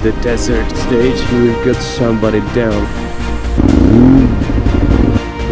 The desert stage, we've got somebody down.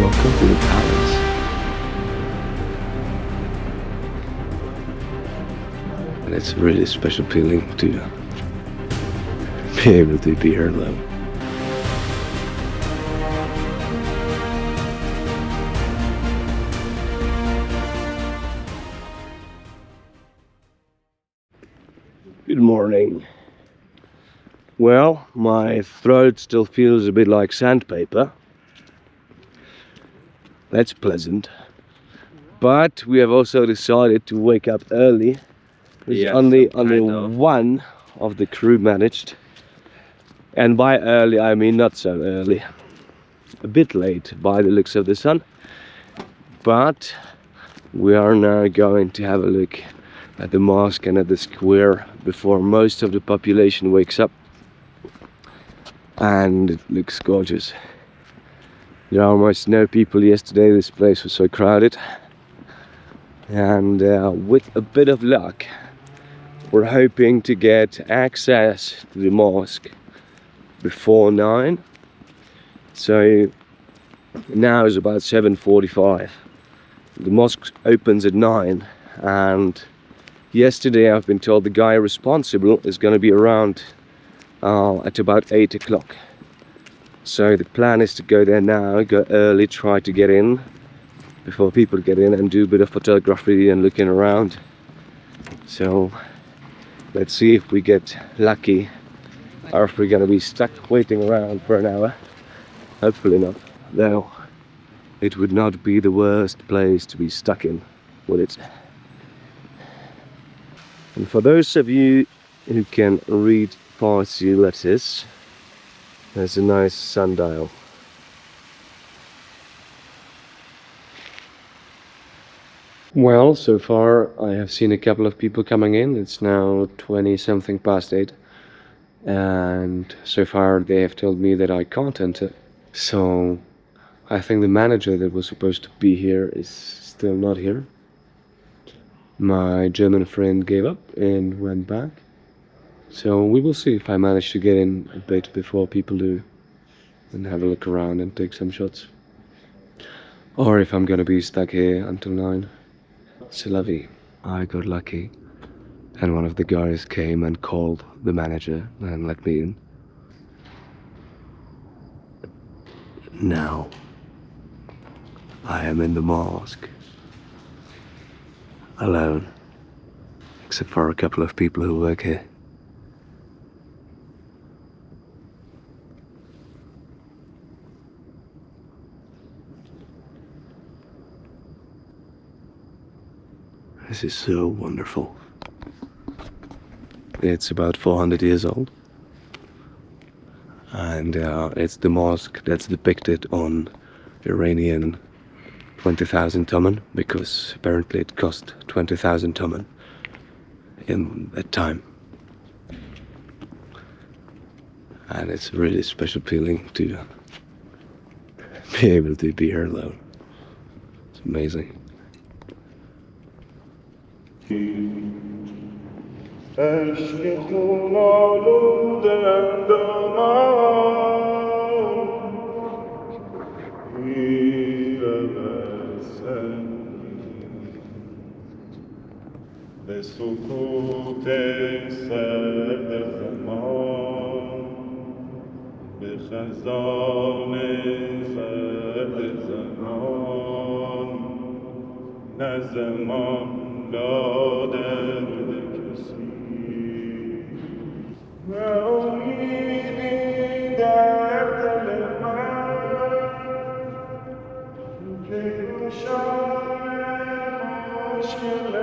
Welcome to the palace. And it's a really special feeling to be able to be here alone. Good morning. Well, my throat still feels a bit like sandpaper. That's pleasant. But we have also decided to wake up early. Yes, only kind of. one of the crew managed. And by early I mean not so early. A bit late by the looks of the sun. But we are now going to have a look at the mosque and at the square before most of the population wakes up. And it looks gorgeous. There are almost no people yesterday. This place was so crowded. And with a bit of luck, we're hoping to get access to the mosque before 9. So now is about 7:45. The mosque opens at 9, and yesterday I've been told the guy responsible is going to be around at about 8 o'clock. So the plan is to go there now, go early, try to get in before people get in and do a bit of photography and looking around. So let's see if we get lucky or if we're going to be stuck waiting around for an hour. Hopefully not, though it would not be the worst place to be stuck in, would it? And for those of you who can read Farsi letters, there's a nice sundial. Well, so far I have seen a couple of people coming in. It's now 20 something past 8, and so far they have told me that I can't enter. So I think the manager that was supposed to be here is still not here. My German friend gave up and went back. So we will see if I manage to get in a bit before people do and have a look around and take some shots. Or if I'm gonna be stuck here until 9. C'est la vie. I got lucky and one of the guys came and called the manager and let me in. Now I am in the mosque, alone, except for a couple of people who work here. This is so wonderful. It's about 400 years old, and it's the mosque that's depicted on Iranian 20,000 toman, because apparently it cost 20,000 toman in that time. And it's a really special feeling to be able to be here alone. It's amazing. به سکوت سرد زمان به خزان سرد زمان نه زمان دادن به کسی نه امیدی در دل من که گشای مشکل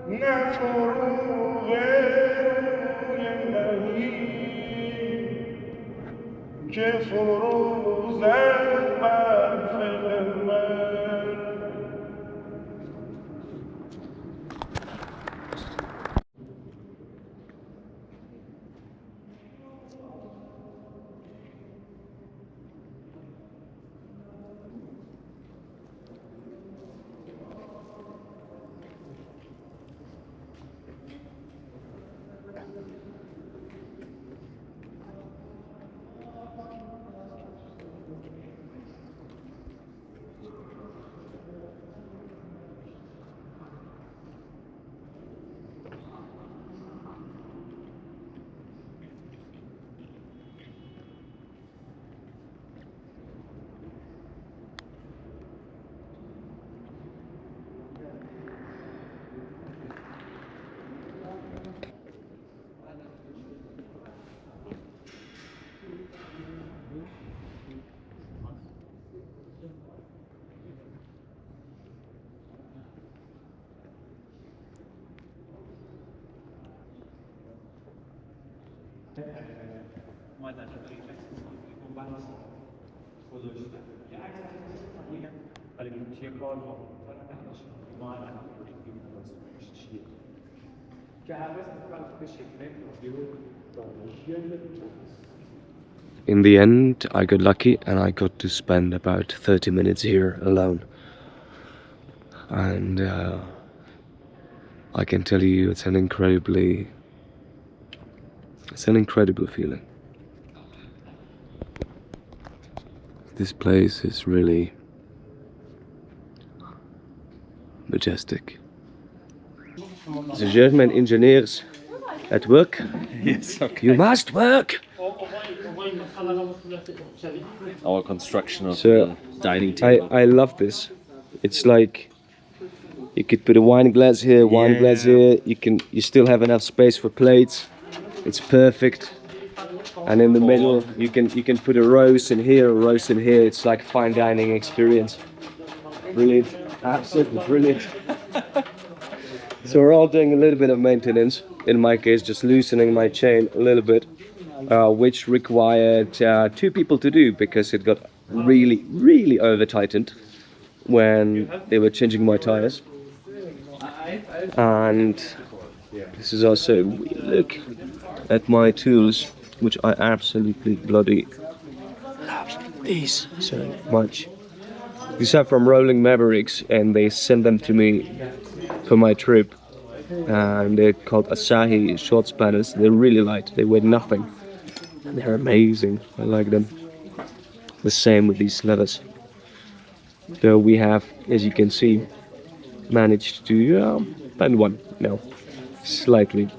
نه فروغ روی نهی که فروزد محفل من. In the end, I got lucky and I got to spend about 30 minutes here alone. And I can tell you, it's an incredible feeling. This place is really majestic. The German engineers at work. Yes, okay. You must work. Our construction of So, the dining table. I love this. It's like you could put a wine glass here, wine glass here. You still have enough space for plates. It's perfect. And in the middle, you can put a rose in here, a rose in here. It's like a fine dining experience. Brilliant, absolutely brilliant. So we're all doing a little bit of maintenance. In my case, just loosening my chain a little bit, which required 2 people to do because it got really over tightened when they were changing my tires. And this is also, look at my tools, which I absolutely bloody love these so much. These are from Rolling Mavericks and they sent them to me for my trip. And they're called Asahi short spanners. They're really light, they weigh nothing. And they're amazing, I like them. The same with these levers. So we have, as you can see, managed to bend one now, slightly.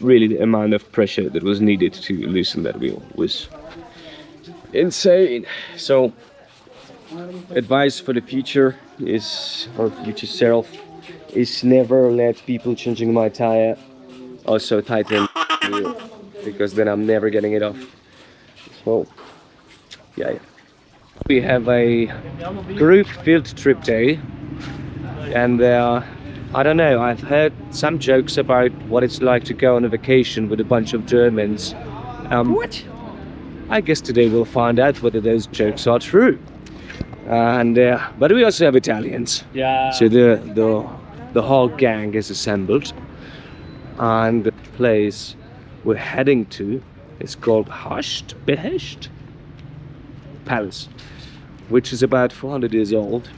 Really the amount of pressure that was needed to loosen that wheel was insane. So advice for the future is, or future self, is never let people changing my tire also tighten the wheel, because then I'm never getting it off. So yeah. We have a group field trip day, and I don't know, I've heard some jokes about what it's like to go on a vacation with a bunch of Germans. What? I guess today we'll find out whether those jokes are true. And but we also have Italians. Yeah. So the whole gang is assembled, and the place we're heading to is called Hasht, Behesht Palace, which is about 400 years old.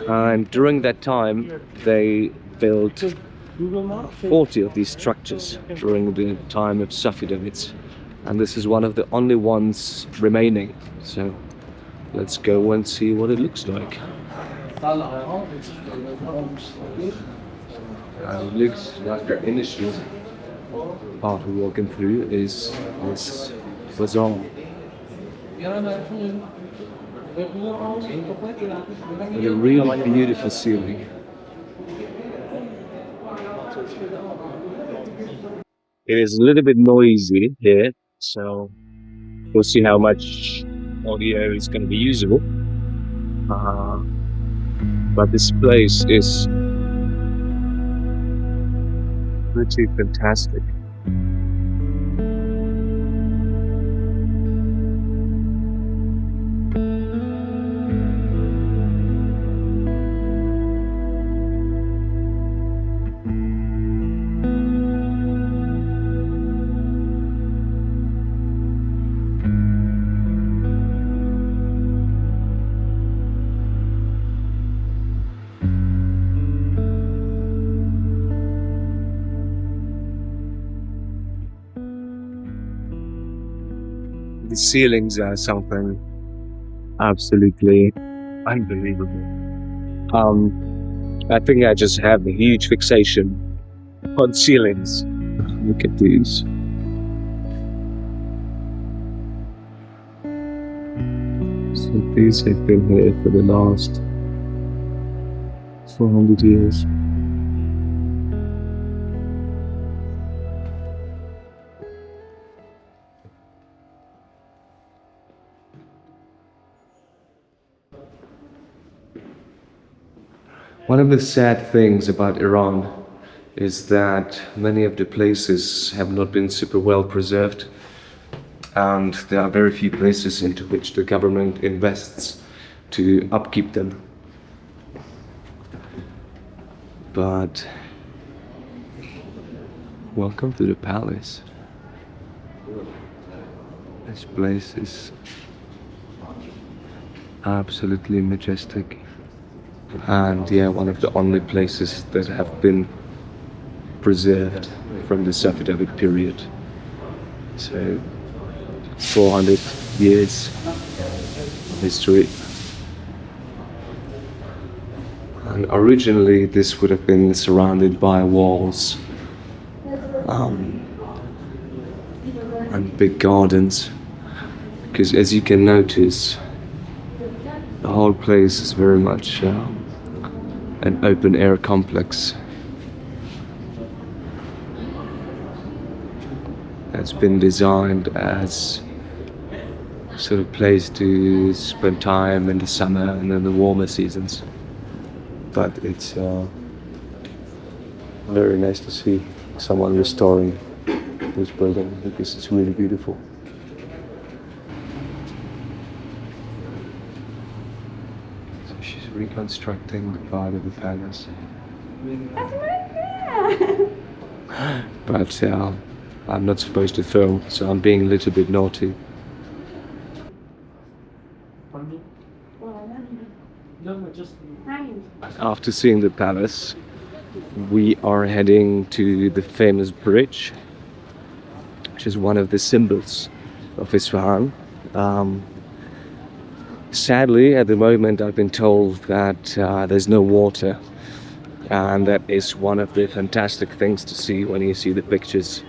And during that time, they built 40 of these structures during the time of Safavids, and this is one of the only ones remaining. So let's go and see what it looks like. It looks like the initial part we're walking through is this bazaar. With a really beautiful ceiling. It is a little bit noisy here, so we'll see how much audio is going to be usable. But this place is pretty fantastic. The ceilings are something absolutely unbelievable. I think I just have a huge fixation on ceilings. Look at these. So these have been here for the last 400 years. One of the sad things about Iran is that many of the places have not been super well preserved, and there are very few places into which the government invests to upkeep them. But welcome to the palace. This place is absolutely majestic, and yeah, one of the only places that have been preserved from the Safavid period. So 400 years history. And originally this would have been surrounded by walls and big gardens, because as you can notice, the whole place is very much an open air complex. It's been designed as sort of place to spend time in the summer and in the warmer seasons. But it's very nice to see someone restoring this building, because it's really beautiful. So she's reconstructing the part of the palace. But I'm not supposed to film, so I'm being a little bit naughty. After seeing the palace, we are heading to the famous bridge, which is one of the symbols of Isfahan. Sadly, at the moment, I've been told that there's no water, and that is one of the fantastic things to see when you see the pictures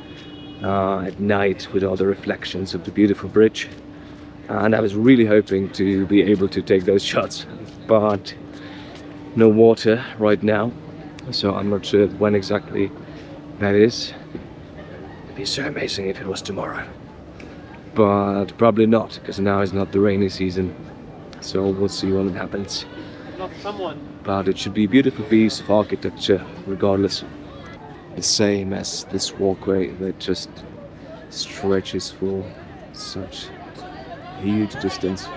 at night with all the reflections of the beautiful bridge. And I was really hoping to be able to take those shots, but no water right now, so I'm not sure when exactly that is. It'd be so amazing if it was tomorrow, but probably not, because now is not the rainy season, so we'll see when it happens. But it should be a beautiful piece of architecture regardless. The same as this walkway that just stretches for such a huge distance.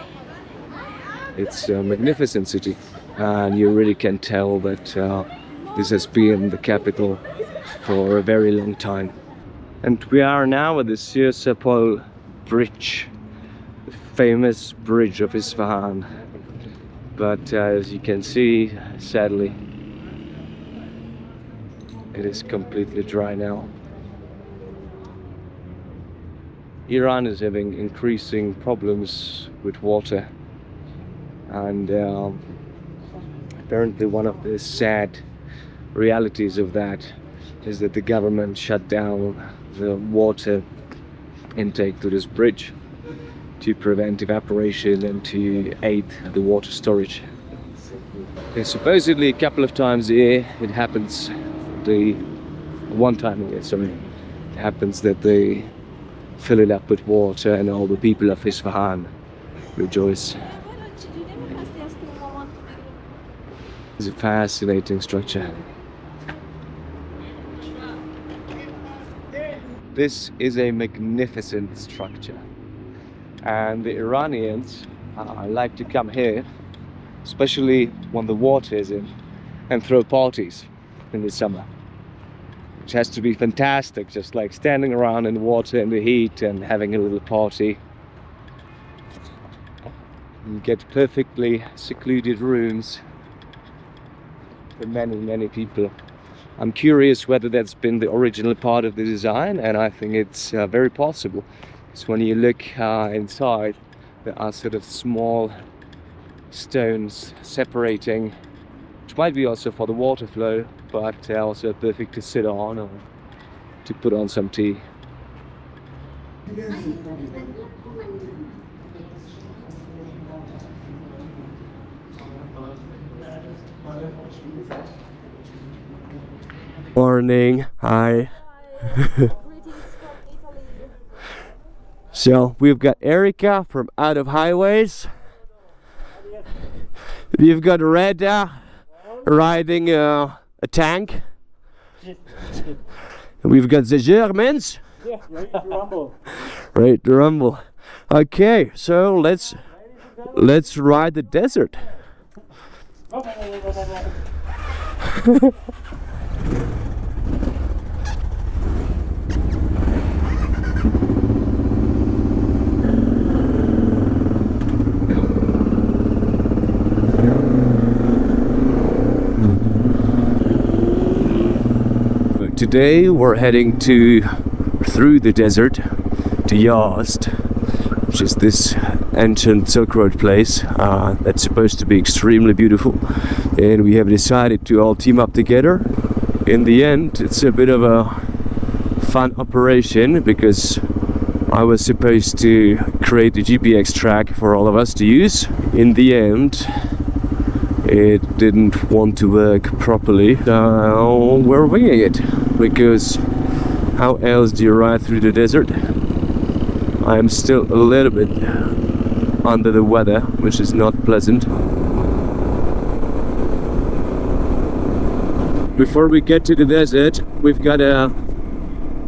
It's a magnificent city, and you really can tell that this has been the capital for a very long time. And we are now at the Si-O-Se Pol Bridge, the famous bridge of Isfahan. But as you can see, sadly, it is completely dry now. Iran is having increasing problems with water, and apparently one of the sad realities of that is that the government shut down the water intake to this bridge to prevent evaporation and to aid the water storage. And supposedly a couple of times a year it happens, one time a year, sorry, it happens that they fill it up with water, and all the people of Isfahan rejoice. It's a fascinating structure. This is a magnificent structure, and the Iranians like to come here, especially when the water is in, and throw parties in the summer, which has to be fantastic, just like standing around in the water in the heat and having a little party. You get perfectly secluded rooms for many people. I'm curious whether that's been the original part of the design, and I think it's very possible. So when you look inside, there are sort of small stones separating, which might be also for the water flow, but also perfect to sit on or to put on some tea. Morning, hi. So we've got Erica from Out of Highways. You've got Reda riding a tank. We've got the Germans. Yeah, ready to rumble. Right, to rumble. Okay, so let's ride the desert. Today we're heading through the desert to Hasht, which is this ancient Silk Road place that's supposed to be extremely beautiful, and we have decided to all team up together. In the end, it's a bit of a fun operation because I was supposed to create a GPX track for all of us to use. In the end, it didn't want to work properly, so we're winging it, because how else do you ride through the desert? I'm still a little bit under the weather, which is not pleasant. Before we get to the desert, we've got a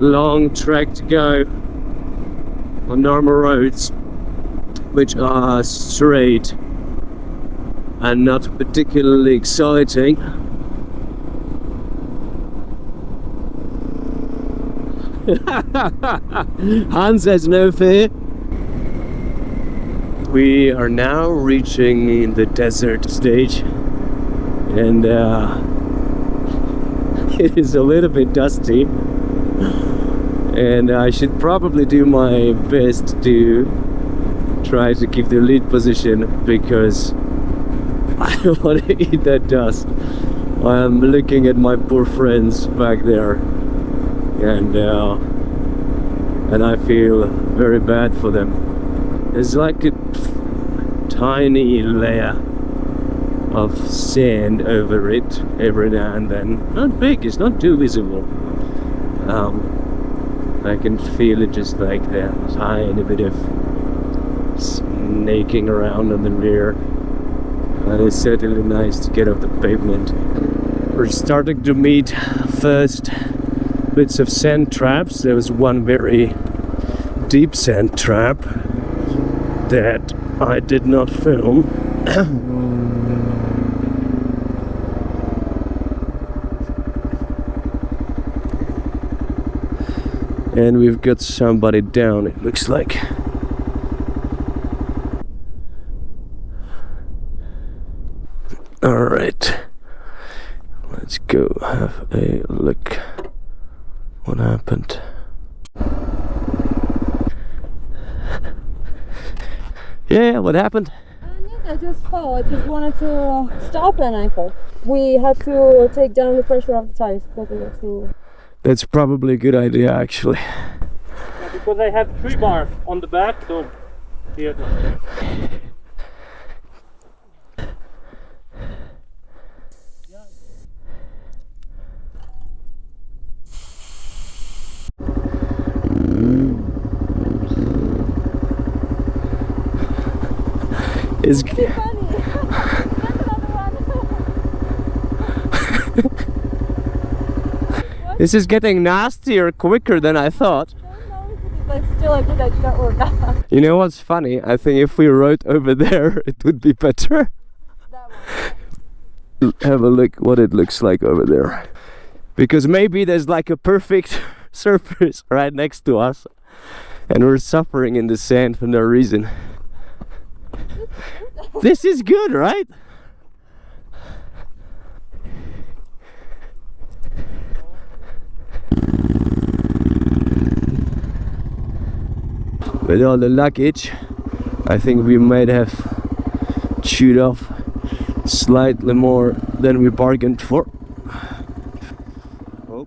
long trek to go on normal roads, which are straight and not particularly exciting. Hans has no fear. We are now reaching the desert stage, and it is a little bit dusty, and I should probably do my best to try to keep the lead position, because I don't want to eat that dust. I'm looking at my poor friends back there, and I feel very bad for them. There's like a tiny layer of sand over it every now and then. Not big, it's not too visible. I can feel it just like that tiny bit of snaking around on the rear. And it's certainly nice to get off the pavement. We're starting to meet first bits of sand traps. There was one very deep sand trap that I did not film. And we've got somebody down, it looks like. Alright, let's go have a look what happened. Yeah, what happened? I just fell. I just wanted to stop and I fell. We had to take down the pressure of the tires because it was too... That's probably a good idea, actually. Yeah, because I have 3 bars on the back, so here. It's funny. That's another one. This is getting nastier quicker than I thought. I don't know if it is like still a good idea or not. You know what's funny? I think if we rode over there, it would be better. That one. Have a look what it looks like over there. Because maybe there's like a perfect surface right next to us, and we're suffering in the sand for no reason. This is good, right? With all the luggage, I think we might have chewed off slightly more than we bargained for. Oh.